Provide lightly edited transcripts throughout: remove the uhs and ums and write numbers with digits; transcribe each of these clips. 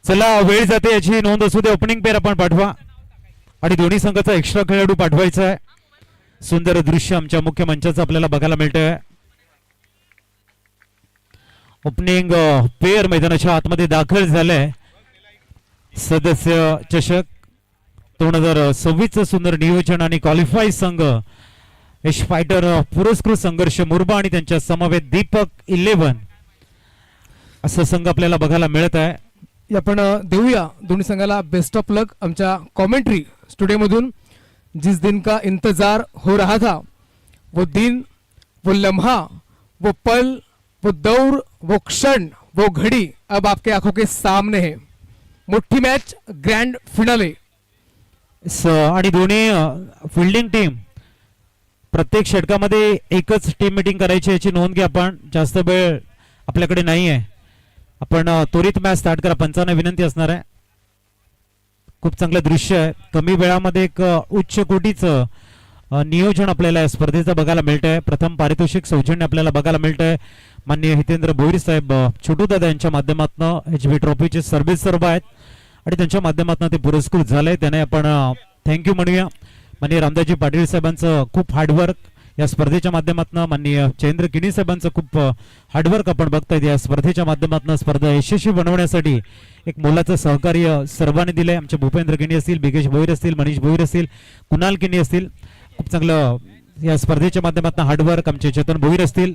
चला वेळ जाते याची नोंद असू दे. ओपनिंग पेअर आपण पाठवा आणि दोन्ही संघाचा एक्स्ट्रा खेळाडू पाठवायचा आहे. सुंदर दृश्य आमच्या मुख्य मंचाचं आपल्याला बघायला मिळतंय. ओपनिंग पेअर मैदानाच्या आतमध्ये दाखल झालंय. सदस्य चषक 2026 सुंदर नियोजन आणि क्वालिफाय संघ यश फायटर पुरस्कृत संघर्ष मुरबा आणि त्यांच्या समवेत दीपक 11 असं संघ आपल्याला बघायला मिळत आहे. आपण देऊया दोन्ही संघाला बेस्ट ऑफ लक. आमच्या कॉमेंट्री स्टुडियोमधून जिस दिन का इंतजार हो रहा था वो दिन वो लम्हा वो पल वो दौर वो क्षण वो घड़ी अब आपके आंखों के सामने है. मोठी मॅच ग्रँड फिनाले. आणि दोन्ही फिल्डिंग टीम प्रत्येक षटकामध्ये एकच टीम मीटिंग करायची याची नोंद घ्या. आपण जास्त वेळ आपल्याकडे नाही आहे. आपण त्वरित मॅच स्टार्ट करा. पंचांना विनंती असणार आहे. खूप चांगलं दृश्य आहे. कमी वेळामध्ये एक उच्च कोटीचं नियोजन आपल्याला या स्पर्धेचं बघायला मिळतंय. प्रथम पारितोषिक सौजन्य आपल्याला बघायला मिळतंय. माननीय हितेंद्र भोईर साहेब छोटू दादा यांच्या माध्यमातून HB ट्रॉफीचे सर्व्हिस सर्व आहेत आणि त्यांच्या माध्यमातून ते पुरस्कृत झाले. त्याने आपण थँक्यू म्हणूया. माननीय रामदासजी पाटील साहेबांचं खूप हार्डवर्क या स्पर्धेच्या माध्यमातून, माननीय चंद्र किनी साहेबांचं खूप हार्डवर्क आपण बघतायत. या स्पर्धेच्या माध्यमातून स्पर्धा यशस्वी बनवण्यासाठी एक मोलाचं सहकार्य सर्वांनी दिलंय. आमचे भूपेंद्र किनी असतील, बिकेश भोईर असतील, मनीष भोईर असतील, कुणाल किनी असतील. खूप चांगलं या स्पर्धेच्या माध्यमातून हार्डवर्क आमचे चेतन भोईर असतील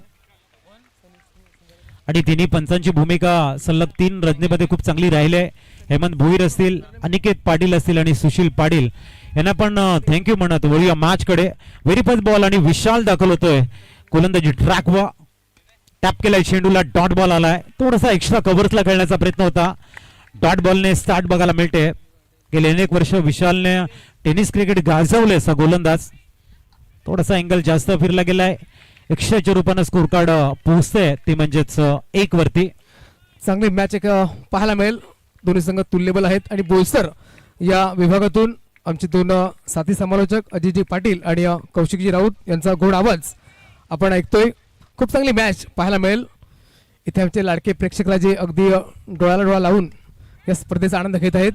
आणि तिन्ही पंचांची भूमिका सलग 3 रजनीमध्ये खूप चांगली राहिली आहे. हेमंत भोईर असतील, अनिकेत पाटील असतील आणि सुशील पाटील यांना पण थँक्यू म्हणत वळूया मॅच कडे. व्हेरी फर्स्ट बॉल आणि विशाल दाखल होतोय. गोलंदाजी ट्रॅक वा टॅप केलाय चेंडूला. डॉट बॉल आलाय. थोडासा एक्स्ट्रा कव्हर्सला खेळण्याचा प्रयत्न होता. डॉट बॉलने स्टार्ट बघायला मिळते. गेले अनेक वर्ष विशालने टेनिस क्रिकेट गाजवले असा गोलंदाज. थोडासा अँगल जास्त फिरला गेलाय. 100च्या रूपानं स्कोर कार्ड पोहोचते ते म्हणजेच 1 वरती. चांगली मॅच एक पाहायला मिळेल. दोन्ही संघ तुल्यबल आहेत आणि बोईसर या विभागातून आमचे 2 साथी समालोचक अजितजी पाटील आणि कौशिकजी राऊत यांचा गोड आवाज आपण ऐकतोय. खूप चांगली मॅच पाहायला मिळेल. इथे आमचे लाडके प्रेक्षकराजे अगदी डोळ्याला डोळा लावून या स्पर्धेचा आनंद घेत आहेत.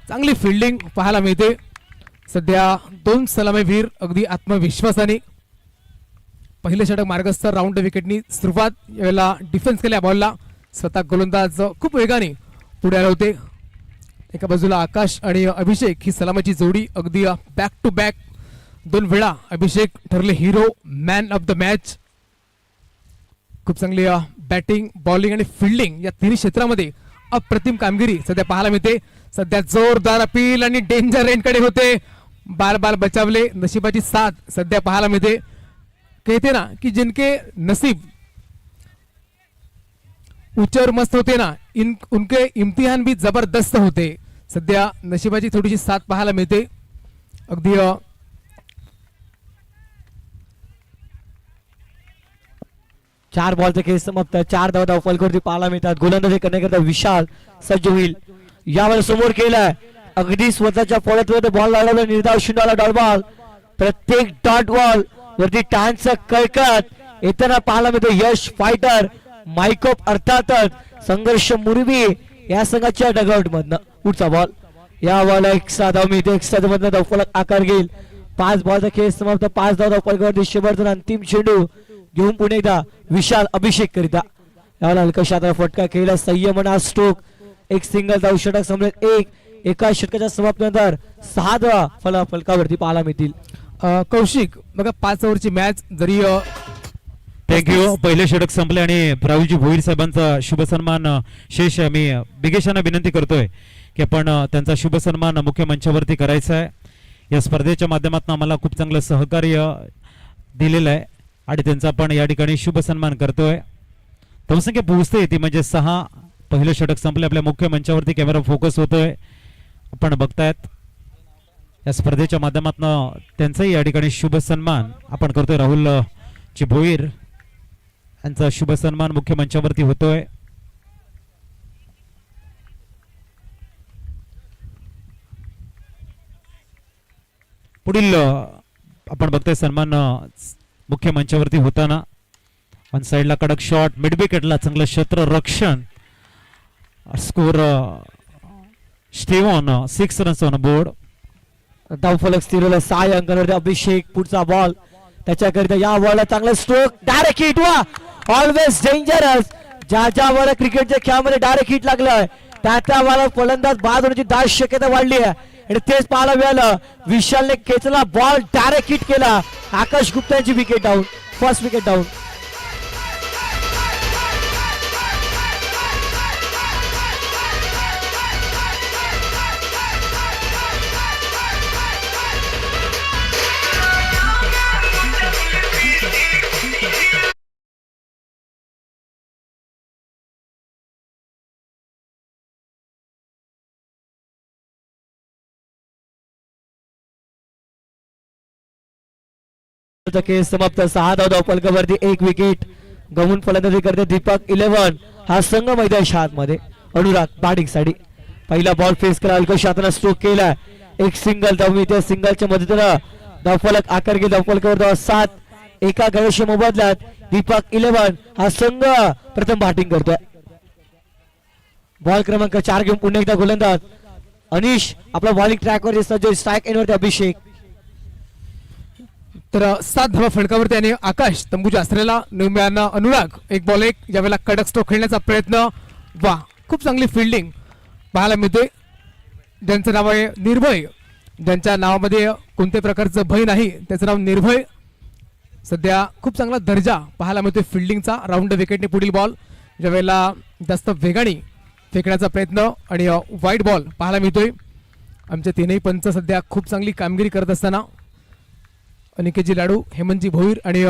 चांगली फिल्डिंग पाहायला मिळते. सध्या 2 सलामीवीर अगदी आत्मविश्वासाने पहिले षटक मार्गस्थ राऊंड विकेटनी सुरुवात. यावेळेला डिफेन्स केल्या बॉलला. स्वतः गोलंदाज खूप वेगाने पुढे आले होते. एका बाजूला आकाश आणि अभिषेक ही सलामाची जोडी अगदी बॅक टू बॅक 2 वेळा अभिषेक ठरले hero man of the match. खूप चांगली बॅटिंग, बॉलिंग आणि फिल्डिंग या तिन्ही क्षेत्रामध्ये अप्रतिम कामगिरी सध्या पाहायला मिळते. सध्या जोरदार अपील आणि डेंजर एंडकडे होते. बाल बचावले. नशिबाची साथ सध्या पाहायला मिळते. कहते ना कि जिनके नसीब उच्चर मस्त होते ना उनके इम्तिहान भी जबरदस्त होते. सध्या नशिबाची थोडीशी साथ पाहायला मिळते. अगदी 4 बॉलचा खेळ समाप्त. 4 धावा फलकोटी पाहायला मिळतात. गोलंदाजी करण्याकरता विशाल सज्ज होईल. यावेळेस समोर केलाय. अगदी स्वतःच्या फळ्यात बॉल लागला. निर्धाव 0 डॉट बॉल. प्रत्येक डॉट बॉल वरती टांचं कळकळत येताना पाहायला मिळतं. यश फायटर मायकोप अर्थातच संघर्ष मुरबी या संघाच्या डगआउट मधनं पुढचा बॉल. या बॉल एक साधा मिळते. एक साधा मधनं धावफलक आकार घेईल. 5 बॉलचा खेळ समाप्त. 5 धावा फलकावरती शेवटचा अंतिम चेंडू घेऊन पुणे एकदा विशाल अभिषेक करिता. याला हलका शादार फटका खेळला. संयमना स्ट्रोक. एक सिंगल धाव षटक समोर एका षटकाच्या समाप्तीनंतर 6 धावा फलकावरती पाहायला मिळतील. कौशिक बघा 5 ओव्हरची मॅच जरी थँक्यू. पहिले षटक संपले आणि राहुलजी भोईर साहेबांचा शुभ सन्मान शेष मी बिगेशांना विनंती करतोय की आपण त्यांचा शुभ सन्मान मुख्य मंचावरती करायचा आहे. या स्पर्धेच्या माध्यमातून आम्हाला खूप चांगलं सहकार्य दिलेलं आहे आणि त्यांचा आपण या ठिकाणी शुभ सन्मान करतोय. धावसंख्या पोहोचते ती म्हणजे 6. पहिलं षटक संपले. आपल्या मुख्य मंचावरती कॅमेरा फोकस होतोय. आपण बघतायत या स्पर्धेच्या माध्यमातून त्यांचाही या ठिकाणी शुभ सन्मान आपण करतोय. राहुल जी भोईर यांचा शुभ सन्मान मुख्य मंचावरती होतोय. पुढील आपण बघतोय सन्मान मुख्य मंचावरती होताना. वन साइडला कडक शॉट. मिड विकेटला चांगलं क्षेत्र रक्षण. Score Steven 6 runs on board. धावफलक स्थिरवला 6 अंकांवरती. अभिषेक पुढचा बॉल त्याच्याकरिता. या बॉलला चांगला स्ट्रोक. Direct hit. वा ऑलवेज डेंजरस. ज्या बॉल क्रिकेटच्या खेळामध्ये डायरेक्ट हिट लागलाय त्या बॉल फलंदाज बाद होण्याची दाट शक्यता वाढली आहे आणि तेच पाहायला मिळालं. विशालने खेचला बॉल डायरेक्ट हिट केला. आकाश गुप्ता यांची wicket down. First wicket down. खेळ समाप्त. 6 धाव फलकावरती 1 विकेट गमून फलंदाजी करते दीपक 11. हा संघ मैदानाच्या आतमध्ये. अनुराग बॅटिंग साठी. पहिला बॉल फेस करा. अल्कश हाताने स्ट्रोक केला. एक सिंगल धाव मिळते. सिंगलच्या मदतीनं धावफलक आकार घेत धावफलकावर 7. एका गळ्याशी मोबदल्यात दीपक 11 हा संघ प्रथम बॅटिंग करतोय. बॉल क्रमांक 4 घेऊन पुन्हा एकदा गोलंदाज अनिश आपला बॉलिंग ट्रॅकवर सज्ज. स्ट्राईक एंडवरती अभिषेक. तर 7 धावा फलकावरती आणि आकाश तंबूच्या असलेला निर्म्यानं अनुराग 1 बॉल 1. यावेळेला कडक स्ट्रोक खेळण्याचा प्रयत्न. वा खूप चांगली फिल्डिंग पाहायला मिळते. ज्यांचं नाव आहे निर्भय, ज्यांच्या नावामध्ये कोणत्याही प्रकारचं भय नाही त्याचं नाव निर्भय. सध्या खूप चांगला दर्जा पाहायला मिळतोय फिल्डिंगचा. राऊंड विकेटने पुढील बॉल ज्यावेळेला जास्त वेगाने फेकण्याचा प्रयत्न आणि वाईट बॉल पाहायला मिळतोय. आमचे तीनही पंच सध्या खूप चांगली कामगिरी करत असताना अनिकेतजी लाडू, हेमंतजी भोईर आणि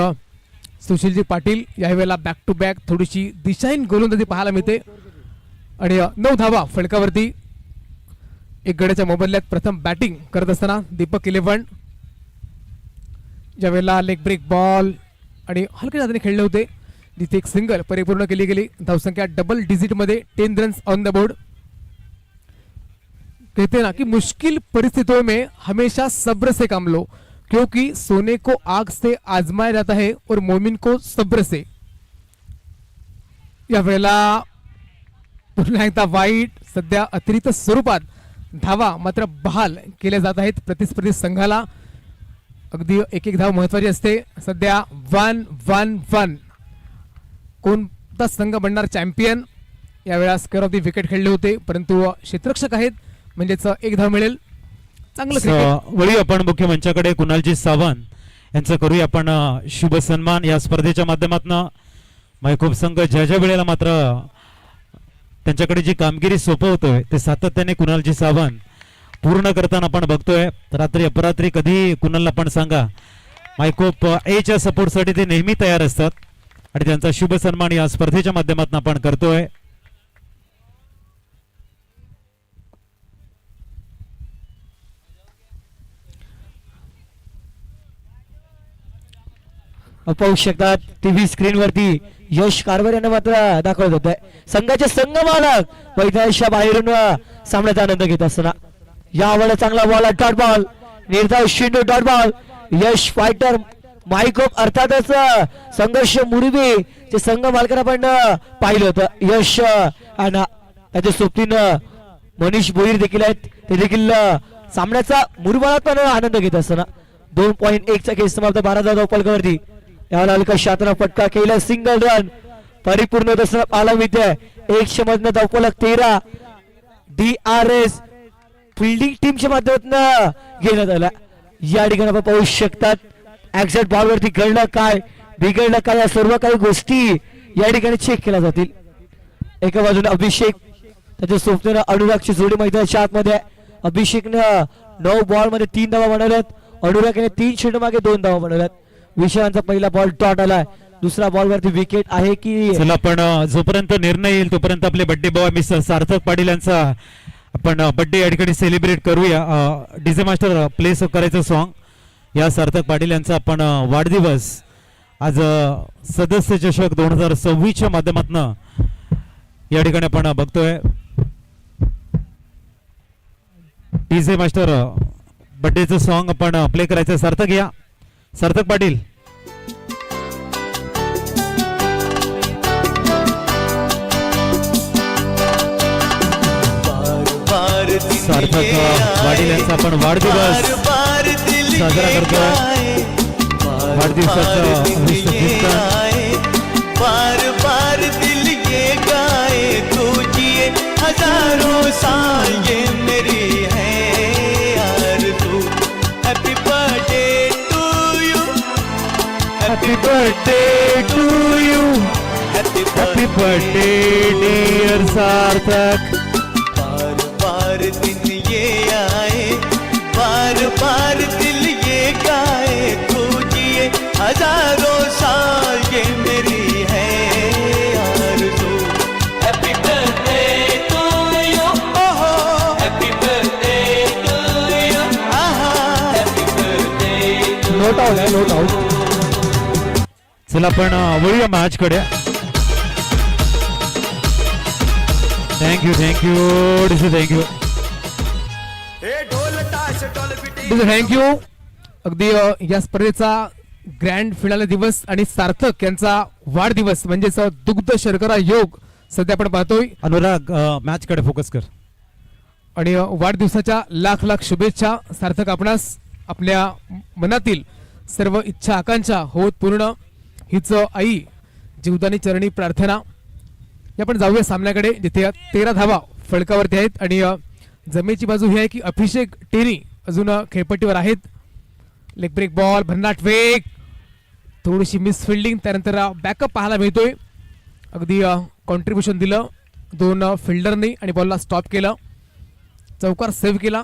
सुशीलजी पाटील यावेळेला बॅक टू बॅक थोडीशी दिशाहीन गोलंदाजी पाहायला मिळते. आणि 9 धावा फलकावरती. 1 गड्याच्या मोबदल्यात प्रथम बॅटिंग करत असताना दीपक 11. ज्यावेळेला लेग ब्रेक बॉल आणि हलक्या हाताने खेळले होते जिथे एक सिंगल परिपूर्ण केली गेली. धावसंख्या डबल डिजिट मध्ये 10 रन्स ऑन द बोर्ड. कहते ना कि मुश्किल परिस्थितियों में हमेशा सब्र से काम लो क्योंकि सोने को आग से आजमाया जाता है और मोमिन को सब्र से. या वेळेला पुन्हा एकदा वाईट. सध्या अतिरिक्त स्वरूपात धावा मात्र बहाल केल्या जात आहेत प्रतिस्पर्धी संघाला. अगदी एक धाव महत्वाची असते. सध्या 1-1-1. कोणता संघ बनणार चॅम्पियन. यावेळेला स्क्वेअर ऑफ द विकेट खेळले होते परंतु क्षेत्ररक्षक आहेत म्हणजेच 1 धाव मिळेल. चांगलं क्रिकेट. वळी आपण मुख्य मंचाकडे कुणालजी सावंत यांचं करूया आपण शुभ सन्मान या स्पर्धेच्या माध्यमातून. महबूब संघ ज्या वेळेला मात्र त्यांच्याकडे जी कामगिरी सोपवतोय ते सातत्याने कुणालजी सावंत पूर्ण करताना आपण बघतोय. रात्री अपरात्री कधी कुणालला पण सांगा मायकोप एच्या सपोर्टसाठी ते नेहमी तयार असतात आणि त्यांचा शुभ सन्मान या स्पर्धेच्या माध्यमातून आपण करतोय. पाहू शकतात टीव्ही स्क्रीन वरती यश कारभार यांना मात्र दाखवत होते. संघाचे संघ मालक मैदानाच्या बाहेरून सामन्याचा आनंद घेत असताना यावेळेला चांगला बॉल. Dot ball. निर्धाव Shinde dot ball. Yash fighter मायकोप अर्थातच संघर्ष मुरबी जे संघ मालकांना आपण पाहिलं होतं. यश आणि त्याच्या सोबतीनं मनीष भोईर देखील आहेत. ते देखील सामन्याचा मुरबाळात पण आनंद घेत असताना 2.1चा खेळ समाप्त. 12 धावा फलकावरती. यावेळेला अल्कश हाताने फटका केला. सिंगल रन परिपूर्ण होत असताना पाहायला मिळते. 100 मधनं धावफलक 13. DRS फिल्डिंग टीमच्या माध्यमातून घेण्यात आला. या ठिकाणी आपण पाहू शकतात एक्झॅक्ट बॉलवरती घडलं काय बिघडलं काय या सर्व काही गोष्टी या ठिकाणी चेक केल्या जातील. एका बाजूने अभिषेक त्याच्या सोबतीनं अनुरागची जोडी मैदानाच्या आतमध्ये. अभिषेकनं 9 बॉल मध्ये 3 धावा बनवल्यात. अनुरागने 3 षटक मागे 2 धावा बनवल्यात. विशांचा पहिला बॉल डॉट आलाय. दुसरा बॉल वरती विकेट आहे की. चला आपण जोपर्यंत निर्णय येईल तोपर्यंत आपले बड्डे बॉय मिस्टर सार्थक पाटील यांचा आपण बड्डे या ठिकाणी सेलिब्रेट करूया. डीजे मास्टर प्ले करायचं सॉन्ग या सार्थक पाटील यांचा आपण वाढदिवस आज सदस्य चषक 2026च्या माध्यमातून या ठिकाणी आपण बघतोय. डीजे मास्टर बड्डेचं सॉन्ग आपण प्ले करायचं. सार्थक या. सार्थक पाटील. बार बार सार्थक पाटील यांचा आपण वाढदिवस साजरा करतोय. वाढदिवसाचं अभिष्ट कीर्तन बार बार दिल ये गाए तू जिए हजारों साल ये मेरी है आरज़ू. Happy birthday to you, happy birthday to you, happy birthday dear Sarthak. बार बार दिन ये आए, बार बार दिल ये गाए तू जिए हजारों साल ये मेरी है आरज़ू. हैप्पी बर्थडे टू यू, ओहो हैप्पी बर्थडे टू यू, आहा हैप्पी बर्थडे. नोट आउट आहे, नोट आउट. चला आपण वळूया मॅच कडे. Thank you thank you. थँक्यू. अगदी या स्पर्धेचा ग्रँड फिनाले दिवस आणि सार्थक यांचा वाढदिवस म्हणजेच दुग्ध शर्करा योग सध्या आपण पाहतोय. अनुराग मॅच कडे फोकस कर. आणि वाढदिवसाच्या लाख लाख शुभेच्छा सार्थक आपणास. आपल्या मनातील सर्व इच्छा आकांक्षा होत पूर्ण हीच आई जीवदानी चरणी प्रार्थना. या आपण जाऊया सामन्याकडे जिथे 13 धावा फलकावरती आहेत आणि जमेची बाजू ही आहे की अभिषेक टेनी अजून खेळपट्टीवर आहेत. लेग ब्रेक बॉल, भन्नाट वेग, थोडीशी मिस फिल्डिंग, त्यानंतर बॅकअप पाहायला मिळतोय. अगदी कॉन्ट्रीब्युशन दिलं 2 फिल्डरनी आणि बॉलला स्टॉप केलं, चौकार सेव्ह केला.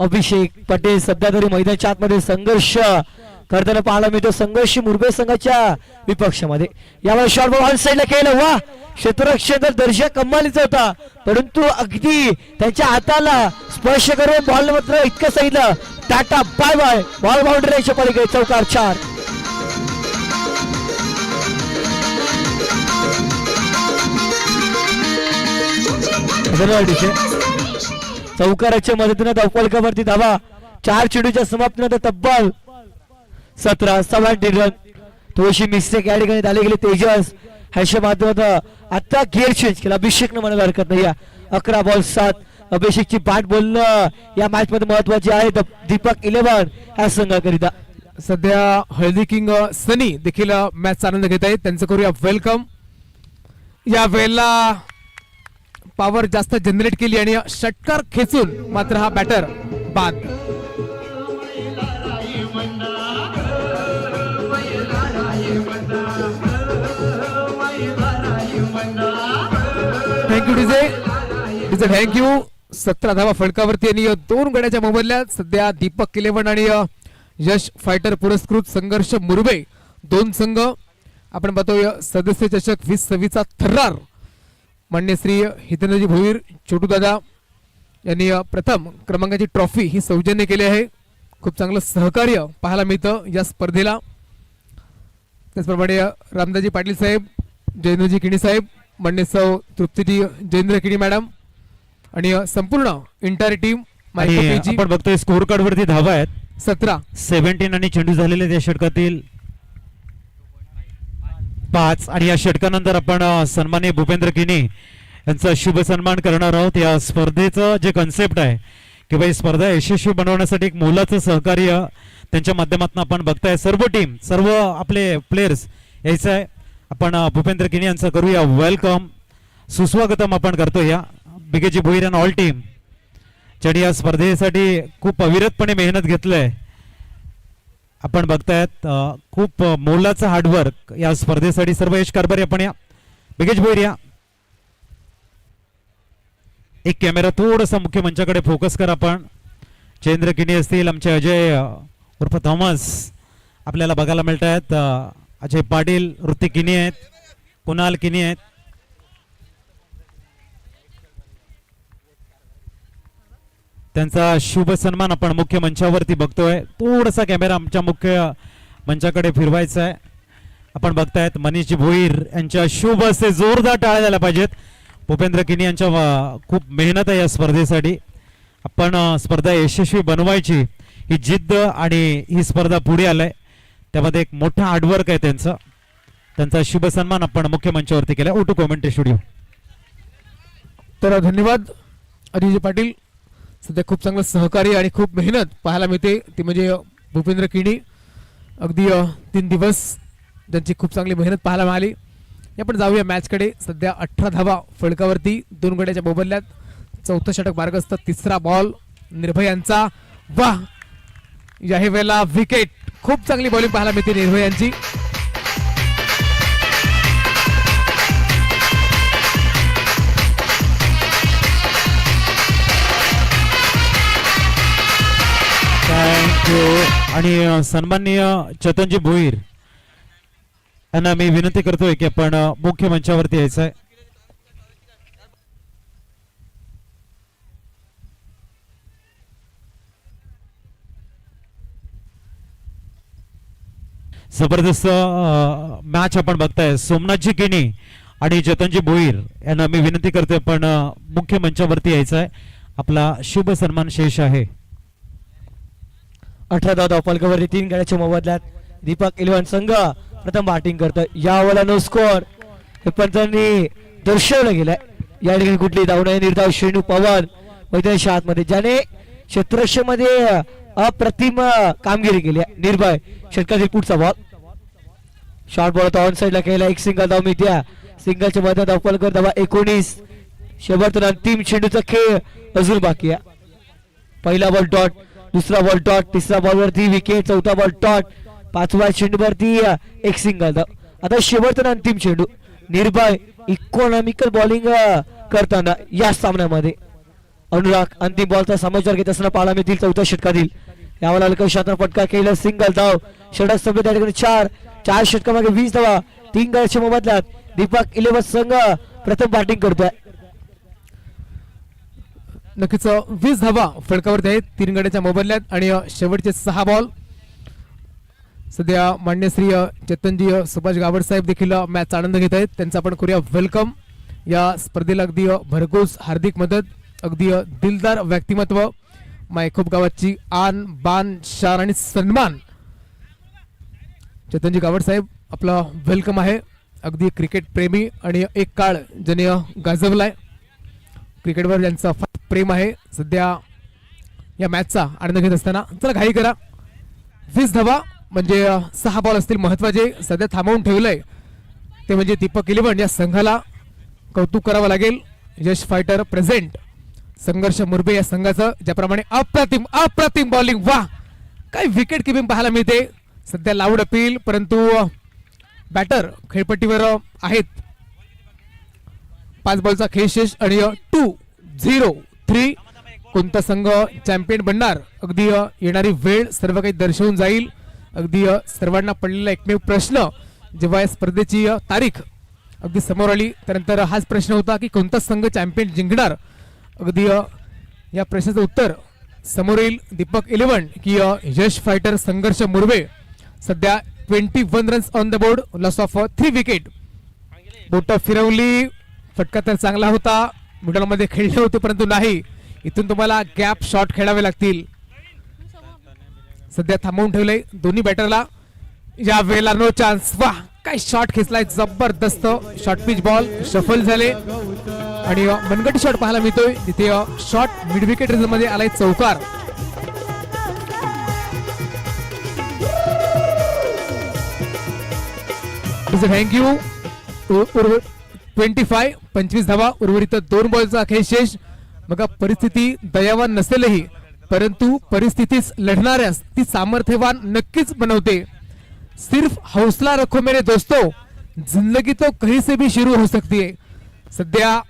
अभिषेक पटेल सध्या तरी मैदानाच्या आतमध्ये संघर्ष करताना पाहायला मिळतो. संघर्ष मुरबे संघाच्या विपक्षामध्ये. यावेळी शॉर्ट बॉल ऑन साईडला केलं. वा, क्षेत्ररक्षण दर्जा कमालीचा होता, परंतु अगदी त्यांच्या हाताला स्पर्श करून बॉल मात्र इतकं सांगितलं टाटा बाय बाय. बॉल बाउंड्रीच्या पलीकडे चौकार 4. चौकाराच्या मदतीने धावफलकावरती धावा. 4 चेंडूच्या समाप्तीनंतर तब्बल 17 रन. थोडीशी मिस्टेक या ठिकाणी झाली गेली. तेजस ह्याच्या माध्यमातून आता गिअर चेंज केला. अभिषेकनं म्हणायला हरकत नाही. 11 बॉल 7. अभिषेकची बॅट बोलणं या मॅच मध्ये महत्वाची आहे. दीपक 11 ह्या संघाकरिता. सध्या हळदी किंग सनी देखील मॅचचा आनंद घेत आहेत. त्यांचं करूया वेलकम. या वेळेला पॉवर जास्त जनरेट केली आणि षटकार खेचून मात्र हा बॅटर बाद. Thank you DJ thank you. 17 धावा फलकावरती आणि 2 गड्याच्या मोबदल्यात सध्या दीपक 11 आणि यश फायटर पुरस्कृत संघर्ष मुरबे 2 संघ. आपण पाहतोय सदस्य चषक 2026 थर्रार मान्य श्री हितेंद्रजी भोईर छोटू दादा यांनी प्रथम क्रमांकाची ट्रॉफी ही सौजन्य केली आहे. खूप चांगलं सहकार्य पाहायला मिळतं या स्पर्धेला. त्याचप्रमाणे रामदाजी पाटील साहेब, जयेंद्रजी किणी साहेब, मान्य सौ तृप्तीजी जयेंद्र किणी मॅडम आणि संपूर्ण इंटायर टीम. आपण बघतोय स्कोर कार्ड वरती धावा आहेत 17, 17 आणि चेंडू झालेले त्या षटकातील 5. आणि या षटकानंतर आपण सन्माननीय भूपेंद्र किनी यांचा शुभ सन्मान करणार आहोत. या स्पर्धेचं जे कन्सेप्ट आहे की बाई स्पर्धा यशस्वी बनवण्यासाठी एक मोलाचं सहकार्य त्यांच्या माध्यमातून आपण बघताय. सर्व टीम, सर्व आपले प्लेयर्स यायचं आहे. आपण भूपेंद्र किनी यांचं करूया वेलकम, सुस्वागतम आपण करतो या बिगेजी भोईर आणि ऑल टीम ज्यांनी या स्पर्धेसाठी खूप अविरतपणे मेहनत घेतलंय. आपण बघतायत खूप मोलाचं हार्डवर्क या स्पर्धेसाठी. सर्व यश कारभारी आपण या बिगेज भोईर या. एक कॅमेरा थोडासा मुख्य मंचाकडे फोकस कर. आपण जयेंद्र किनी असतील, आमचे अजय उर्फ थॉमस आपल्याला बघायला मिळत आहेत. अजय पाटील, ऋतिक किनी आहेत, कुणाल किनी आहेत. त्यांचा शुभ सन्मान आपण मुख्य मंचावरती बघतोय. थोडासा कॅमेरा आमच्या मुख्य मंचाकडे फिरवायचा आहे. आपण बघतायत मनीषजी भोईर यांच्या शुभ हस्ते जोरदार टाळ्या झाल्या पाहिजेत. भूपेंद्र किनी यांच्या खूप मेहनत आहे या स्पर्धेसाठी. आपण स्पर्धा यशस्वी बनवायची ही जिद्द आणि ही स्पर्धा पुढे आलाय त्यामध्ये एक मोठा हार्डवर्क आहे त्यांचं. त्यांचा शुभ सन्मान आपण मुख्य मंचावरती केला. ओटू कॉमेंट्री स्टुडिओ. तर धन्यवाद अजिजी पाटील. सध्या खूप चांगलं सहकार्य आणि खूप मेहनत पाहायला मिळते ती म्हणजे भूपेंद्र किणी. अगदी 3 दिवस ज्यांची खूप चांगली मेहनत पाहायला मिळाली. आपण जाऊया मॅचकडे. सध्या 18 धावा फलकावरती 2 गड्याच्या मोबदल्यात. चौथं षटक मार्गस्थ. तिसरा बॉल निर्भय यांचा. वाह, याही वेळेला विकेट. खूप चांगली बॉलिंग पाहायला मिळते निर्भय यांची. थँक्यू. आणि सन्माननीय चेतनजी भोईर यांना मी विनंती करतोय की आपण मुख्य मंचावरती यायचं आहे. जबरदस्त मॅच आपण बघताय. सोमनाथजी किणी आणि चेतनजी भोईर यांना मी विनंती करतोय पण मुख्य मंचावरती यायचं आहे. आपला शुभ सन्मान शेष आहे. 18 धावा फलकावरती 3 गड्याच्या मोबदल्यात दीपक 11 संघ प्रथम बॅटिंग करतोय. यावेळेला नो स्कोअर हे पंचांनी दर्शवलं गेलंय. या ठिकाणी कुठली धाव नाही. निर्धाव श्रेणू पवन मैदानाच्या आतमध्ये ज्याने क्षेत्ररक्षणामध्ये अप्रतिम कामगिरी केली आहे. निर्भय षटकातील पुढचा बॉल. शॉर्ट बॉल ऑन साइडला केला. एक सिंगल धाव मिळत्या. सिंगलच्या मध्ये धाव फलकावर धावा 19. शेवटचा अंतिम चेंडूचा खेळ अजून बाकी आहे. पहिला बॉल डॉट, दुसरा बॉल डॉट, तिसरा बॉल वरती विकेट, चौथा बॉल डॉट, पाचव्या चेंडूवरती एक सिंगल धाव. आता शेवटचा अंतिम चेंडू. निर्भय इकॉनॉमिकल बॉलिंग करताना या सामन्यामध्ये अनुराग अंतिम बॉलचा समाचार घेत असताना पाहायला मिळतील. चौथ्या षटकातील यावेळेला अलकशाचा फटका केला. सिंगल धाव. षटक संपले. त्या ठिकाणी 4 षटकामागे 20 धावा 3 गड्याच्या मोबदल्यात दीपक 11 संघ प्रथम बॅटिंग करतोय. नक्कीच 20 धावा फलकावरती आहेत 3 गड्याच्या मोबदल्यात आणि शेवटचे 6 बॉल. सध्या मान्य श्री चेतनजी सुभाष गावड साहेब देखील मॅचचा आनंद घेत आहेत. त्यांचा आपण करूया वेलकम. या स्पर्धेला अगदी भरघोस हार्दिक मदत, अगदी दिलदार व्यक्तिमत्व, मायखोप गावाची आन बान शान आणि सन्मान. चेतनजी गावड साहेब आपला वेलकम आहे. अगदी क्रिकेट प्रेमी आणि एक काळ ज्याने गाजवलाय. क्रिकेटवर ज्यांचं प्रेम आहे. सध्या या मॅचचा आनंद घेत असताना चला घाई करा. 20 धावा म्हणजे 6 बॉल असतील महत्वाचे. सध्या थांबवून ठेवलंय ते म्हणजे दीपक 11. या संघाला कौतुक करावं लागेल. यश फायटर प्रेझेंट. संघर्ष मुरबे या संघाचं ज्याप्रमाणे अप्रतिम बॉलिंग. वाह, काय विकेट किपिंग पाहायला मिळते. सध्या लाऊड अपील परंतु बॅटर खेळपट्टीवर आहेत. 5 बॉलचा खेळ शेष आणि 2-0-3 कोणता संघ चॅम्पियन बनणार. अगदी येणारी वेळ सर्व काही दर्शवून जाईल. अगदी सर्वांना पडलेला एकमेव प्रश्न जेव्हा या स्पर्धेची तारीख अगदी समोर आली त्यानंतर हाच प्रश्न होता की कोणता संघ चॅम्पियन जिंकणार. अगदी या प्रश्नाचं उत्तर समोर येईल. दीपक 11 की यश फायटर संघर्ष मुरबे. सध्या 21 runs on the board. Loss of 3 wicket. बोट फिरवली. फटका तर चांगला होता. मिडल मध्ये खेळले होते परंतु नाही. इथून तुम्हाला गॅप शॉट खेळावे लागतील. सध्या थांबवून ठेवले दोन्ही बॅटरला. या वेळेला नो चान्स. वाह, काय शॉट खेचलाय. जबरदस्त शॉर्ट पिच बॉल शफल झाले आणि मनगटी शॉट पाहायला मिळतोय. तिथे शॉट मिड विकेट रिझन मध्ये आलाय चौकार. थँक्यू. 25 धावा उर्वरित 2 बॉलचा खेळ शेष. बघा परिस्थिती दयावान नसेलही परंतु परिस्थितीच लढणाऱ्यास ती सामर्थ्यवान नक्कीच बनवते. सिर्फ हौसला रखो मेरे दोस्तों, जिंदगी तो कहीं से भी शुरू हो सकती है. सध्या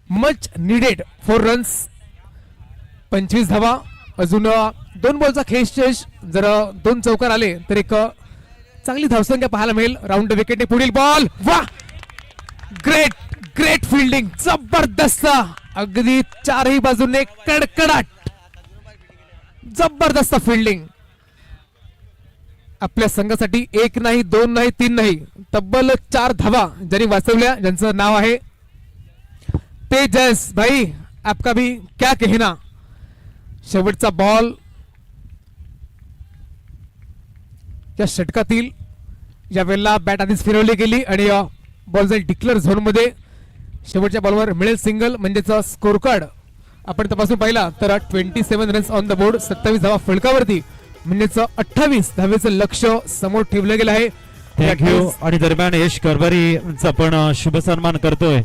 मच नीडेड 4 रन्स 25 धावा. अजून 2 बॉलचा खेळ शेष. जर 2 चौकार आले तर एक चांगली धावसंख्या पाहायला मिळेल. राऊंड विकेटने पुढील बॉल. वाह, ग्रेट फिल्डिंग. जबरदस्त. अगदी 4ही बाजूने कडकडाट. जबरदस्त फिल्डिंग. आपल्या संघासाठी 1 नाही 2 नाही 3 नाही तब्बल 4 धावा ज्यांनी वाचवल्या. ज्यांचं नाव आहे तेजस भाई. आपका भी क्या कहना. शेवटचा बॉल या षटकातील. या वेळेला बॅट आधीच फिरवली गेली आणि बॉल जाईल डिक्लेअर झोन मध्ये. शेवटच्या बॉलवर मिळेल सिंगल म्हणजेच स्कोर कार्ड आपण तपासून पाहिला तर 27 रन्स ऑन द बोर्ड, 27 धावा फलकावरती म्हणजेच 28 धावेचं लक्ष समोर ठेवलं गेलं आहे. थँक्यू. आणि दरम्यान यश करबारी यांचा आपण शुभ सन्मान करतोय.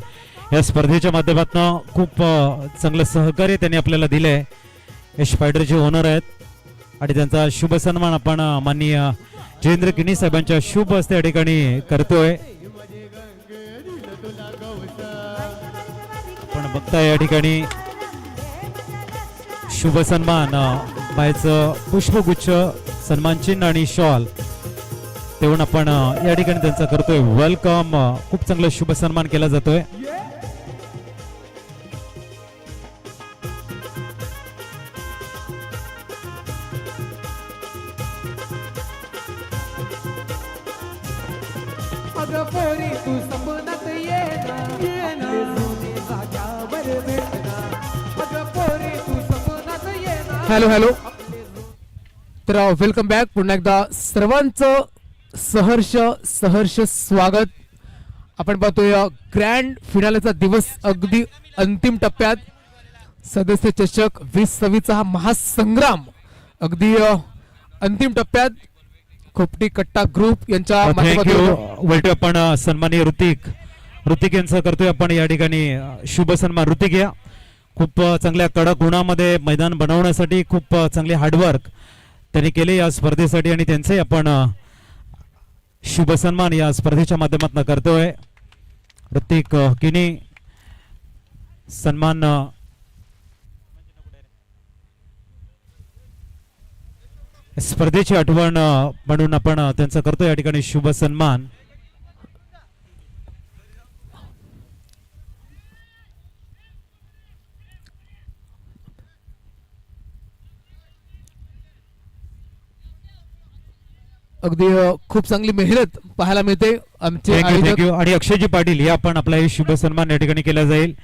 या स्पर्धेच्या माध्यमातून खूप चांगलं सहकार्य त्यांनी आपल्याला दिलंय. यश फायटरचे ओनर आहेत आणि त्यांचा शुभ सन्मान आपण माननीय जयेंद्र किनी साहेबांच्या शुभ हस्ते या ठिकाणी करतोय. आपण बघताय या ठिकाणी शुभ सन्मान बायचं पुष्पगुच्छ, सन्मान चिन्ह आणि शॉल देऊन आपण या ठिकाणी त्यांचा करतोय वेलकम. खूप चांगला शुभ सन्मान केला जातोय. Hello hello. तर वेलकम बॅक. पुन्हा एकदा सर्वांचं सहर्ष स्वागत. आपण पाहतोय ग्रँड फिनालेचा दिवस अगदी अंतिम टप्प्यात. सदस्य चषक 2026 हा महासंग्राम अगदी अंतिम टप्प्यात. खोपटी कट्टा ग्रुप यांच्या माध्यमातून वैट आपण सन्माननीय ऋतिक यांचं करतोय आपण या ठिकाणी शुभ सन्मान. ऋतिक या खूप चांगल्या कडक गुणामध्ये मैदान बनवण्यासाठी खूप चांगले हार्डवर्क त्यांनी केले या स्पर्धेसाठी आणि त्यांचे आपण शुभ सन्मान या स्पर्धेच्या माध्यमातून करतोय. ऋतिक किनी सन्मान स्पर्धेची आठवण म्हणून आपण त्यांचा करतोय या ठिकाणी शुभ सन्मान. अगदी खूप चांगली मेहनत पाहायला मिळते आमचे आयोजक. थँक्यू. आणि अक्षयजी पाटील या पण आपला हे शुभ सन्मान या ठिकाणी केला जाईल.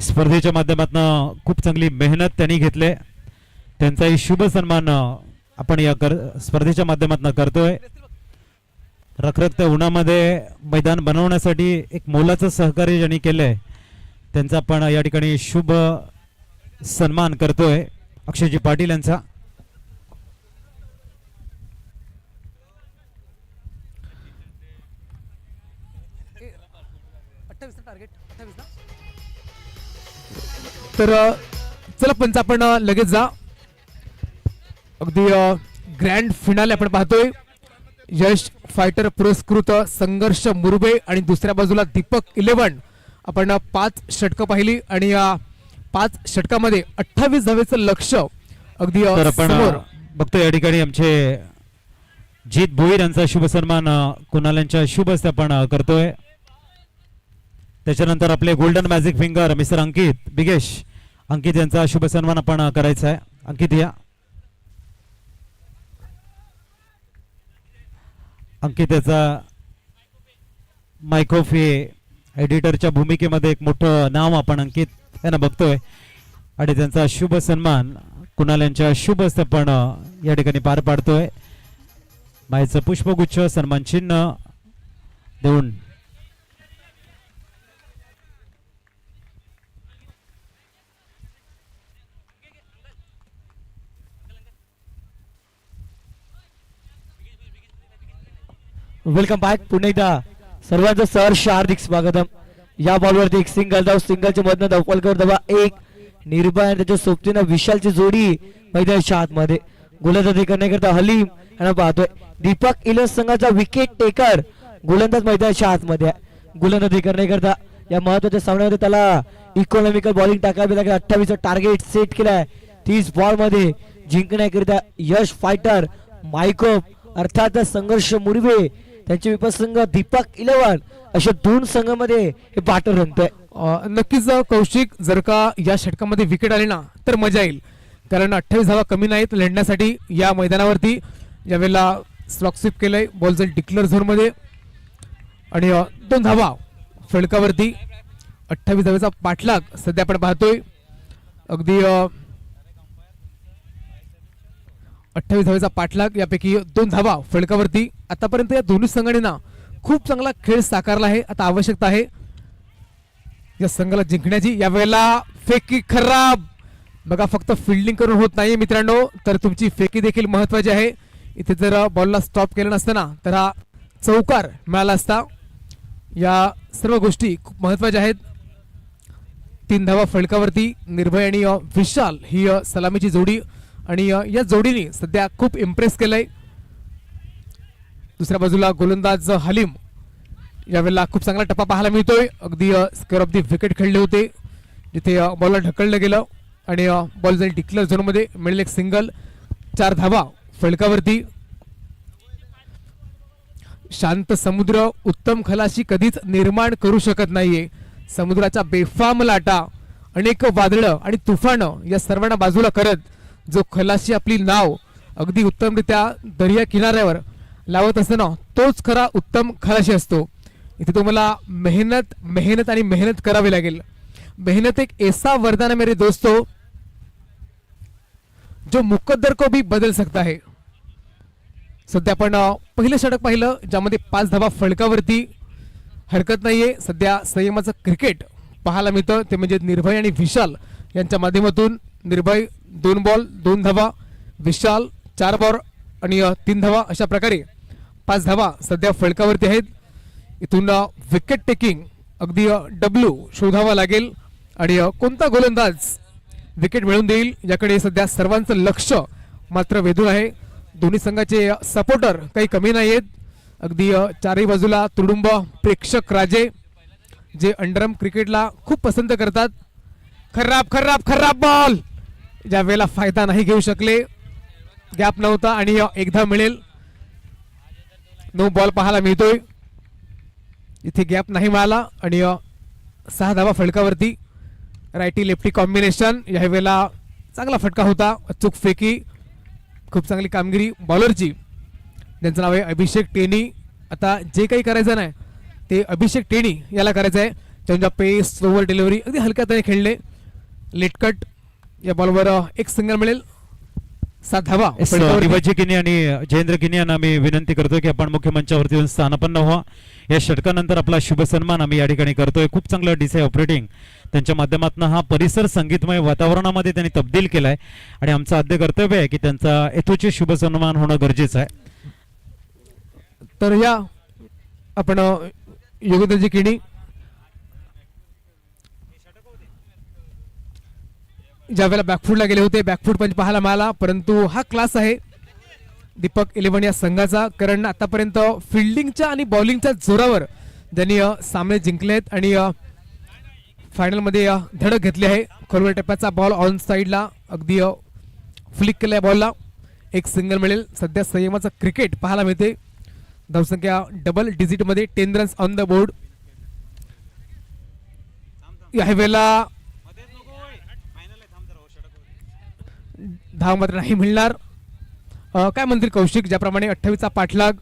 स्पर्धेच्या माध्यमातून खूप चांगली मेहनत त्यांनी घेतले. त्यांचाही शुभ सन्मान आपण या स्पर्धेच्या माध्यमातून करतोय. रखरखत्या उन्हामध्ये मैदान बनवण्यासाठी एक मोलाचं सहकार्य ज्यांनी केलंय त्यांचा आपण या ठिकाणी शुभ सन्मान करतोय अक्षयजी पाटील यांचा. तर चला पंच आपण लगेच जा. अगदी ग्रँड फिनाले आपण पाहतोय. यश फायटर पुरस्कृत संघर्ष मुरबे आणि दुसऱ्या बाजूला दीपक 11. आपण 5 षटकं पाहिली आणि या 5 षटकामध्ये 28 धावेचं लक्ष अगदी तर आपण समोर. बघतो या ठिकाणी आमचे जीत भोईर यांचा शुभ सन्मान कुणाल यांच्या शुभ हस्ते आपण करतोय. त्याच्यानंतर आपले गोल्डन मॅजिक फिंगर मिस्टर अंकित बिगेश अंकित यांचा शुभ सन्मान आपण करायचा आहे. अंकित या. अंकित याचा मायकोफी एडिटरच्या भूमिकेमध्ये एक मोठं नाव आपण अंकित यांना बघतोय आणि त्यांचा शुभ सन्मान कुणाल यांच्या शुभ हस्ते आपण या ठिकाणी पार पाडतोय. मायचं पुष्पगुच्छ सन्मान चिन्ह देऊन वेलकम बॅक. पुन्हा एकदा सर्वांचं सहर्ष हार्दिक स्वागतम. या बॉलवरती एक सिंगल धाव, सिंगलच्या मधनं धावफलकावर धावा 1. निर्भय आणि त्याच्या सोबतीनं विशालची जोडी मैदानाच्या आतमध्ये. गोलंदाजी करण्याकरता हलीम यांना पाहतोय. दीपक इलस संघाचा विकेट टेकर गोलंदाज मैदानाच्या आतमध्ये आहे. गोलंदाजी करण्याकरता या महत्वाच्या सामन्यामध्ये त्याला इकॉनॉमिकल बॉलिंग टाकावी लागेल. 28 टार्गेट सेट केलाय. 30 बॉल मध्ये जिंकण्याकरिता यश फायटर मायकोप अर्थात संघर्ष मुरवे त्यांचे विपसंघ दीपक 11 अशा 2 संघामध्ये हे पाठर रंगतंय. नक्कीच कौशिक जर का या षटकामध्ये विकेट आली ना तर मजा येईल. कारण 28 धावा कमी नाहीत लढण्यासाठी या मैदानावरती. यावेळेला स्लॉक स्वीप केलंय. बॉल जाईल डिक्लेअर झोन मध्ये आणि 2 धावा फलकावरती. 28 धावेचा पाठलाग सध्या आपण पाहतोय. अगदी 28 धावेचा पाठलाग यापैकी 2 धावा फलकावरती. आतापर्यंत या दोन्ही संघांनी ना खूप चांगला खेळ साकारला आहे. आता आवश्यकता आहे या संघाला जिंकण्याची. यावेळेला फेकी खराब. बघा फक्त फिल्डिंग करून होत नाही मित्रांनो, तर तुमची फेकी देखील महत्वाची आहे. इथे जर बॉलला स्टॉप केलं नसतं ना तर हा चौकार मिळाला असता. या सर्व गोष्टी खूप महत्वाच्या आहेत. 3 धावा फलकावरती. निर्भय आणि विशाल ही सलामीची जोडी आणि या जोडीने सध्या खूप इम्प्रेस केलंय. दुसऱ्या बाजूला गोलंदाज हलीम यावेळेला खूप चांगला टप्पा पाहायला मिळतोय. अगदी स्क्वेअर ऑफ दी विकेट खेळले होते जिथे बॉलला ढकललं गेलं आणि बॉल जाईल डिक्लेअर झोनमध्ये. मिळेल एक सिंगल. 4 धावा फलकावरती. शांत समुद्र उत्तम खलाशी कधीच निर्माण करू शकत नाहीये. समुद्राच्या बेफाम लाटा, अनेक वादळं आणि तुफानं या सर्वांना बाजूला करत जो खलाशी आपली नाव अगदी उत्तमरित्या दर्या किनाऱ्यावर लावत असताना तोच खरा उत्तम खलाशी असतो. इथे तुम्हाला मेहनत मेहनत आणि मेहनत करावी लागेल. मेहनत एक ऐसा वरदान है मेरे दोस्तों जो मुकद्दर को भी बदल सकता है. सध्या आपण पहिलं षटक पाहिलं ज्यामध्ये 5 धावा फलकावरती. हरकत नाहीये. सध्या संयमाचं क्रिकेट पाहायला मिळतं ते म्हणजे निर्भय आणि विशाल यांच्या माध्यमातून. निर्भय 2 बॉल 2 धावा, विशाल 4 बॉल आणि 3 धावा, अशा प्रकारे 5 धावा सध्या फलकावरती आहेत. इथून विकेट टेकिंग अगदी डब्ल्यू शोधावा लागेल आणि कोणता गोलंदाज विकेट मिळवून देईल याकडे सध्या सर्वांचं लक्ष मात्र वेधून आहे. दोन्ही संघाचे सपोर्टर काही कमी नाही आहेत. अगदी चारही बाजूला तुडुंब प्रेक्षक राजे जे अंडरआर्म क्रिकेटला खूप पसंत करतात. खराब खराब खराब बॉल. ज्या वेळेला फायदा नाही घेऊ शकले, गॅप नव्हता आणि एकदा मिळेल. 9 बॉल पाहायला मिळतोय. इथे गॅप नाही मिळाला आणि 6 धावा फलकावरती. Righty lefty combination. या वेळेला चांगला फटका होता. अचूक फेकी. खूप चांगली कामगिरी बॉलरची. त्यांचं नाव आहे अभिषेक टेनी. आता जे काही करायचं नाही ते अभिषेक टेनी याला करायचं आहे. त्यांच्या पेस ओव्हर डिलिव्हरी अगदी हलक्या त्याने खेळले. लेटकट. या बॉलवर एक सिंगल मिळेल. 7 धावा. शिवाजी किनी आणि जयेंद्र किनी यांना आम्ही विनंती करतोय की आपण मुख्य मंचावरती येऊन स्थानापन्न व्हा. या षटकानंतर आपला शुभ सन्मान आम्ही या ठिकाणी करतोय. खूप चांगलं डिसाय ऑपरेटिंग त्यांच्या माध्यमातून हा परिसर संगीतमय वातावरणामध्ये त्यांनी तब्दील केलाय आणि आमचं आद्य कर्तव्य आहे की त्यांचा यथोचित शुभ सन्मान होणं गरजेचं आहे. तर या आपण योगेंद्रजी किणी ज्या वेळेला बॅकफूटला गेले होते बॅकफूट पंच पाहायला मिळाला, परंतु हा क्लास आहे दीपक 11 या संघाचा. कारण आतापर्यंत फिल्डिंगच्या आणि बॉलिंगच्या जोरावर ज्यांनी सामने जिंकलेत आणि फायनल मध्ये धडक घेतली आहे. खोलवर टप्प्याचा बॉल ऑन साइडला अगदी फ्लिक केलाय बॉलला. एक सिंगल मिळेल. सध्या संयमाचं क्रिकेट पाहायला मिळते. धावसंख्या डबल डिजिट मध्ये 10 रन्स ऑन द बोर्ड. या वेळेला धाव मात्र नाही मिळणार. काय म्हणतील कौशिक, ज्याप्रमाणे 28चा पाठलाग.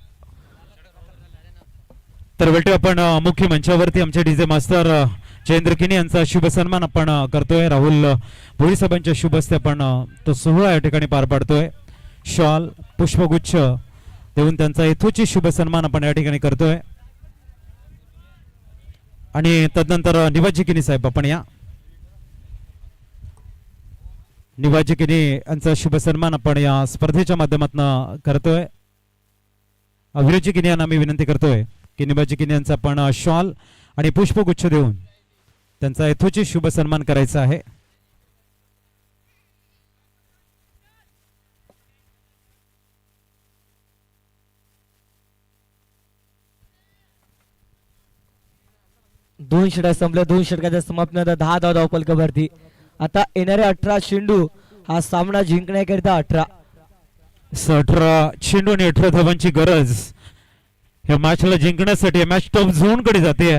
तर वेळी आपण मुख्य मंचावरती आमचे डीजे मास्टर जयेंद्र किनी यांचा शुभ सन्मान आपण करतोय. राहुल भोई साहेबांच्या शुभ हस्ते आपण तो सोहळा या ठिकाणी पार पाडतोय. शॉल पुष्पगुच्छ देऊन त्यांचा यथोचित शुभ सन्मान आपण या ठिकाणी करतोय. आणि तदनंतर निवाजी किनी साहेब आपण या. निवाजी किनी यांचा शुभ सन्मान आपण या स्पर्धेच्या माध्यमातून करतोय. अभिरुची किनी यांना आम्ही विनंती करतोय की निवाजी किनी यांचा आपण शॉल आणि पुष्पगुच्छ देऊन त्यांचा यथोचित शुभ सन्मान करायचा आहे. दोन षटक संपले. 2 षटकाच्या समाप्तीनंतर 10 धावा धावफलकावरती. आता येणारे 18 चेंडू हा सामना जिंकण्याकरिता 18 चेंडू आणि 18 धावांची गरज या मॅचला जिंकण्यासाठी. मॅच टॉप झोन कडे जाते.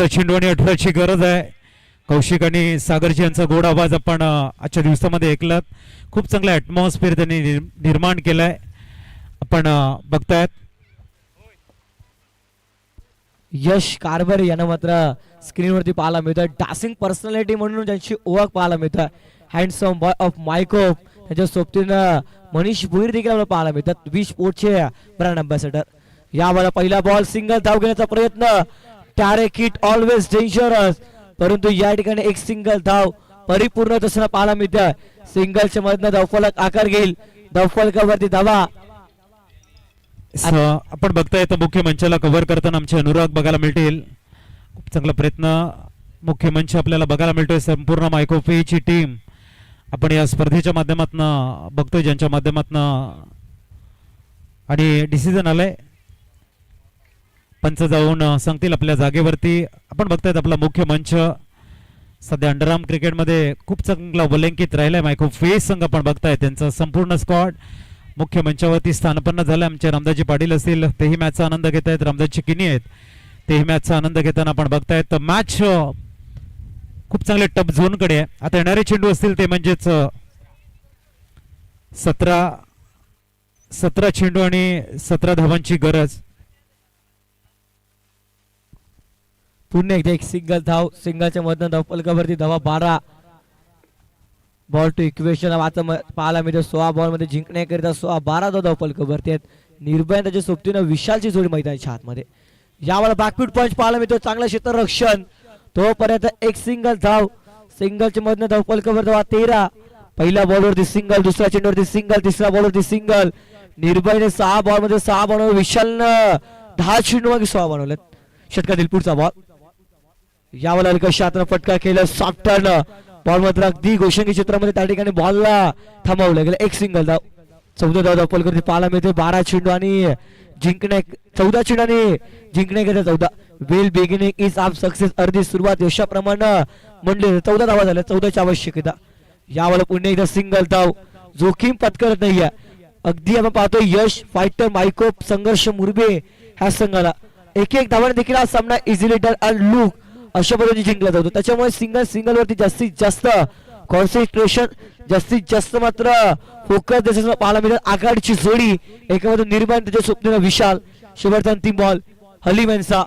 चेंडू आणि 18ची गरज आहे. कौशिक आणि सागरजी यांचा गोड आवाज आपण आजच्या दिवसामध्ये ऐकलात. खूप चांगला ॲटमॉस्फिअर त्यांनी निर्माण केलाय आपण बघतायत. यश कारभार यांना मात्र स्क्रीनवरती पाहायला मिळतं. डासिंग पर्सनॅलिटी म्हणून ज्यांची ओळख पाहायला मिळतं. हँडसम बॉय ऑफ मायकोप त्यांच्या सोबतीनं मनीष भोईर देखील आपल्याला पाहायला मिळतात. वी स्पोर्टचे ब्रँड अँबॅसेडर. यावेळेला पहिला बॉल सिंगल धाव घेण्याचा प्रयत्न. टॅरेक इट ऑलवेज डेंजरस, परंतु या ठिकाणी एक सिंगल धाव परिपूर्ण तसं पाहायला मिळतं. सिंगलच्या मधनं धावफलक आकार घेईल. धावफलकावरती धावा. आपण बघताय तर मुख्य मंचाला कव्हर करताना आमचे अनुराग बघायला मिळतील. खूप चांगला प्रयत्न मुख्य मंच आपल्याला बघायला मिळतोय. संपूर्ण मायकोफीची टीम आपण या स्पर्धेच्या माध्यमातून बघतोय, ज्यांच्या माध्यमातून आणि डिसिजन आलाय. पंच जाऊन सांगतील आपल्या जागेवरती. आपण बघतायत आपला मुख्य मंच सध्या अंडरआर्म क्रिकेटमध्ये खूप चांगला उल्लेखित राहिलाय. मायकोफी संघ आपण बघताय त्यांचा संपूर्ण स्क्वॉड मुख्य मंचावरती स्थानपन्न झालं. आमचे रामदासजी पाटील असतील तेही मॅचचा आनंद घेत आहेत. रामदासजी किनी आहेत तेही मॅचचा आनंद घेताना आपण बघतायत. मॅच खूप चांगले टफ झोन कडे आहे. आता येणारे चेंडू असतील ते म्हणजेच 17 चेंडू आणि 17 धावांची गरज. पुन्हा एकदा एक सिंगल धाव. सिंगलच्या मधनं धावफलकावरती धावा 12. बॉल टू इक्वेशन आता पाहायला मिळतं. 16 बॉल मध्ये जिंकण्याकरिता 16-12 धावफलकावरती आहेत. निर्भय त्याच्या सोबतीनं विशालची जोडी मैदानाच्या हातमध्ये. यावेळेला बॅकफूट पंच पाहायला मिळतो. चांगलं क्षेत्ररक्षण. तोपर्यंत एक सिंगल धाव. सिंगलच्या मधनं धावफलकावर धावा 13. पहिल्या बॉलवरती सिंगल, दुसऱ्या चेंडूवरती सिंगल, तिसऱ्या बॉलवरती सिंगल. निर्भयने 6 बॉल मध्ये 6 बनवलं. विशालनं 10 चेंडू मागे 6 बनवलेत. षटकातील पुढचा बॉल. यावेळेला कशातनं फटका केला. सॉफ्ट टर्न बॉल मात्र अगदी गोषंगी क्षेत्रामध्ये त्या ठिकाणी बॉलला थांबवलं गेलं. एक सिंगल धाव. 14 धाव धावफलकावरती पाहायला मिळते. 12 चेंडू आणि 14 चेंडू आणि जिंकण्याकरिता 14. वेल बिगिनिंग इज ऑफ सक्सेस. अर्धी सुरुवात यशाप्रमाणे म्हणले. 14 धावा झाल्या. 14ची आवश्यकता. यावेळेला पुन्हा एकदा सिंगल धाव. जोखीम पत्करत नाहीये. अगदी आपण पाहतो यश फायटर मायकोप संघर्ष मुरबे ह्या संघाला एक धावाने देखील हा सामना इझिली डन अँड लुक अशा पद्धतीने जिंकला जातो. त्याच्यामुळे सिंगल वरती जास्तीत जास्त कॉन्सन्ट्रेशन, जास्तीत जास्त मात्र फोकस त्याच्या पाहायला मिळत. आघाडीची जोडी एकामध्ये निर्माण त्याच्या स्वप्नीला विशाल. शेवटचा अंतिम बॉल हलीम यांचा.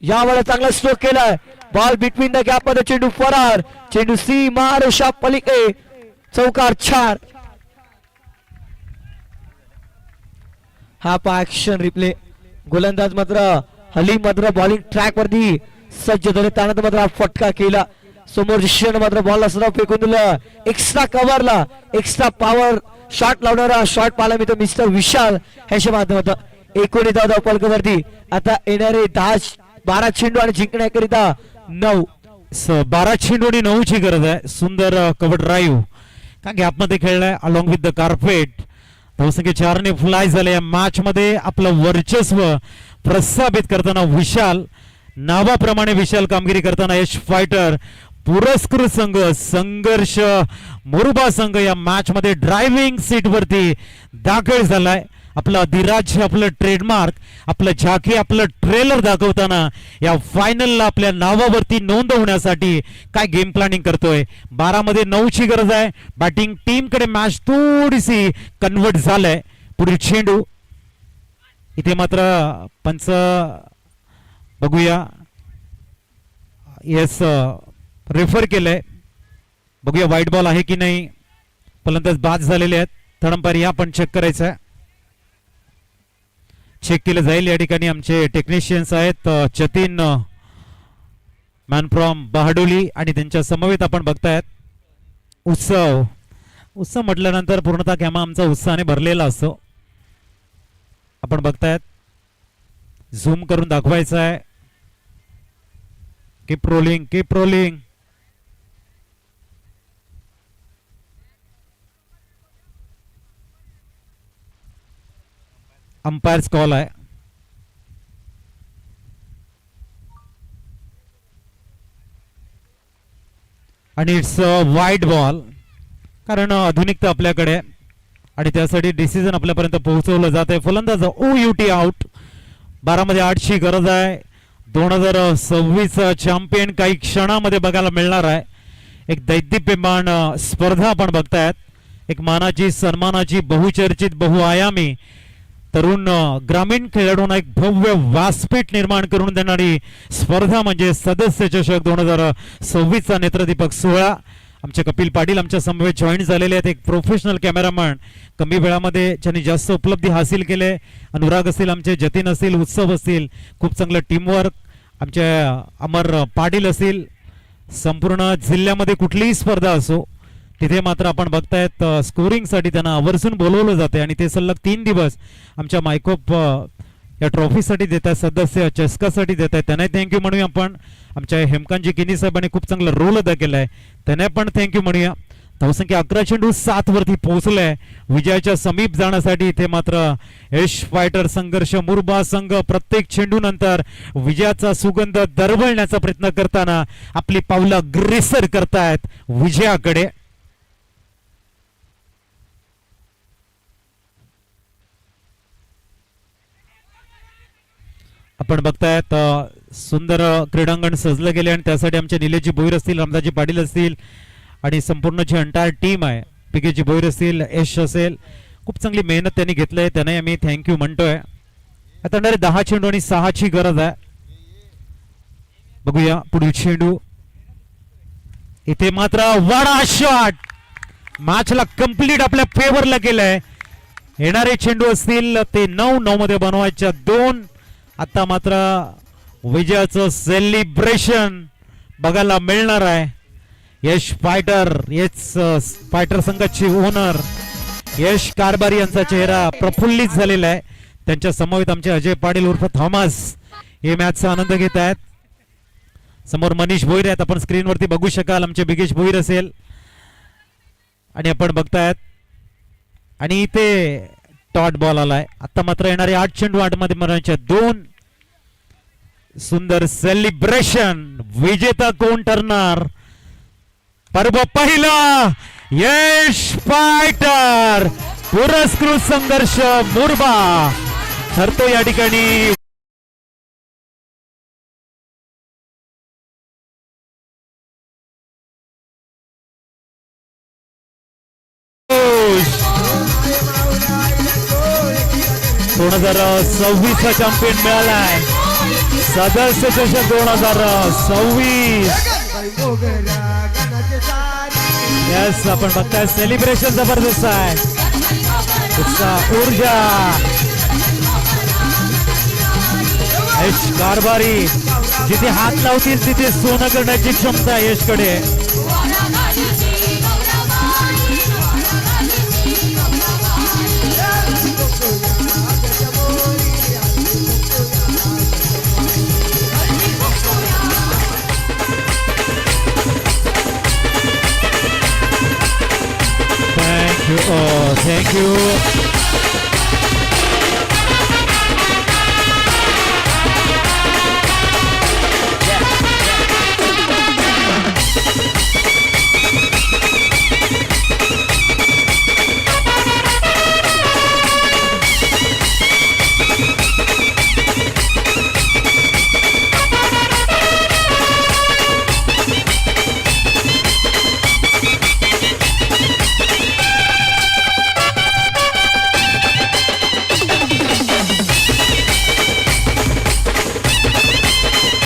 यावेळेला चांगला स्ट्रोक केलाय. बॉल बिटवीन द गॅप मध्ये चेंडू फरार. चेंडू सी मार पलीकडे चौकार 4. हा पा ऍक्शन रिप्ले. गोलंदाज मात्र हलीम मात्र बॉलिंग ट्रॅक वरती सज्ज झाले. त्यानंतर मात्र हा फटका केला. समोर शिष्यानं मात्र बॉलला सराव फेकून दिलं. एक्स्ट्रा कव्हरला एक्स्ट्रा पॉवर शॉट लावणारा शॉट पाहायला मिळतो मिस्टर विशाल ह्याच्या माध्यमातून. 19 धावफलकावरती आता येणारे 12 चेंडू आणि जिंकण्याकरिता 9. 12 चेंडू आणि 9ची गरज आहे. सुंदर कव्हर ड्राईव्ह का गॅपमध्ये खेळलाय अलॉंग विथ द कार्पेट. धावसंख्या 4 ने फ्लाय झाले. या मॅच मध्ये आपलं वर्चस्व प्रस्थापित करताना विशाल, नावाप्रमाणे विशाल कामगिरी करताना यश फायटर पुरस्कृत संघ संघर्ष मुरुबा संघ या मॅच मध्ये ड्रायव्हिंग सीट वरती दाखल झालाय. आपलं अधिराज्य, आपलं ट्रेडमार्क, आपलं झाकी, आपलं ट्रेलर दाखवताना या फायनलला आपल्या नावावरती नोंद होण्यासाठी काय गेम प्लॅनिंग करतोय. 12 मध्ये 9ची गरज आहे. बॅटिंग टीम कडे मॅच थोडीशी कन्वर्ट झालंय. पुढील चेंडू इथे मात्र पंच बघूया. येस रेफर केलंय. बघूया व्हाईट बॉल आहे की नाही. फलंदाज बाद झालेले आहेत. थर्ड अंपायर या पण चेक करायचं आहे. चेक केलं जाईल. या ठिकाणी आमचे टेक्निशियन्स आहेत जतीन मॅन फ्रॉम बहाडोली आणि त्यांच्या समवेत आपण बघतायत उत्सव. उत्सव म्हटल्यानंतर पूर्णतः कॅमा आमचा उत्साहाने भरलेला असतो. आपण बघतायत झूम करून दाखवायचं आहे. Keep rolling, keep rolling. Umpires call आहे. आणि इट्स वाईड बॉल. कारण आधुनिकता आपल्याकडे आणि त्यासाठी डिसिजन आपल्यापर्यंत पोहोचवलं जात आहे. फलंदाज OUT आउट. 12 मध्ये 8ची गरज आहे. 2026 चॅम्पियन काही क्षणामध्ये बघायला मिळणार आहे. एक दैदिप्यमान स्पर्धा आपण बघतायत. एक मानाची सन्मानाची बहुचर्चित बहुआयामी तरुण ग्रामीण खेळाडूंना एक भव्य व्यासपीठ निर्माण करून देणारी स्पर्धा म्हणजे सदस्य चषक 2026चा नेत्रदीपक सोहळा. आमचे कपिल पाटील आमच्या समवेत जॉईन झालेले आहेत. एक प्रोफेशनल कॅमेरामॅन, कमी वेळामध्ये ज्यांनी जास्त उपलब्धी हासिल केले. अनुराग असतील, आमचे जतीन असतील, उत्सव असतील, खूप चांगलं टीमवर्क. आमचे अमर पाटील असतील. संपूर्ण जिल्ह्यामध्ये कुठलीही स्पर्धा असो तिथे मात्र आपण बघतायत स्कोरिंगसाठी त्यांना आवर्जून बोलवलं जाते आणि ते सलग 3 दिवस आमच्या मायकोप या ट्रॉफीसाठी देत आहेत, सदस्य चषकासाठी देत आहेत. त्यांनाही थँक्यू म्हणूया आपण. आमच्या हेमकांतजी किनी साहेबांनी खूप चांगला रोल अदा केला आहे, त्यांना पण थँक्यू म्हणूया. धावसंख्या 11 चेंडू 7 वरती पोहोचलाय विजयाच्या समीप जाण्यासाठी. इथे मात्र यश फायटर संघर्ष मुरबा संघ प्रत्येक चेंडू नंतर विजयाचा सुगंध दरवळण्याचा प्रयत्न करताना आपली पावलं अग्रेसर करतायत विजयाकडे. आपण बघतायत सुंदर क्रीडांगण सजलं गेले आणि त्यासाठी आमचे निलेशजी भोईर असतील, रामदासजी पाटील असतील आणि संपूर्ण जी एंटायर टीम आहे, पिकेजी भोईर असतील, यश असेल, खूप चांगली मेहनत त्यांनी घेतलंय, त्यांनाही आम्ही थँक्यू म्हणतोय. आता येणारे 10 चेंडू आणि 6ची गरज आहे. बघूया पुढील चेंडू. इथे मात्र वडा शॉट मॅचला कंप्लीट आपल्या फेवरला केलंय. येणारे चेंडू असतील ते 9 मध्ये बनवायच्या 2. आता मात्र विजयाचं सेलिब्रेशन बघायला मिळणार आहे. यश फायटर संघाचे ओनर यश कारभारी यांचा चेहरा प्रफुल्लित झालेला आहे. त्यांच्या समवेत आमचे अजय पाटील उर्फ थॉमस हे मॅचचा आनंद घेत आहेत. समोर मनीष भोईर आहेत, आपण स्क्रीनवरती बघू शकाल. आमचे बिगेश भोईर असेल आणि आपण बघतायत आणि इथे टॉट बॉल आलाय. आता मात्र येणारे 8 चेंडू 8 मध्ये मारण्याच्या 2. सुंदर सेलिब्रेशन. विजेता कोण ठरणार? पर्व पहिला यश फायटर पुरस्कृत संघर्ष मुरबा ठरतो या ठिकाणी. दोन 2026 चॅम्पियन मिळालाय. सदस्य चषक 2026. यस, आपण बघताय सेलिब्रेशन जबरदस्त आहे. उत्साह, ऊर्जा. यश कारभारी जिथे हात लावतील तिथे सोनं करण्याची क्षमता यशकडे. Thank you.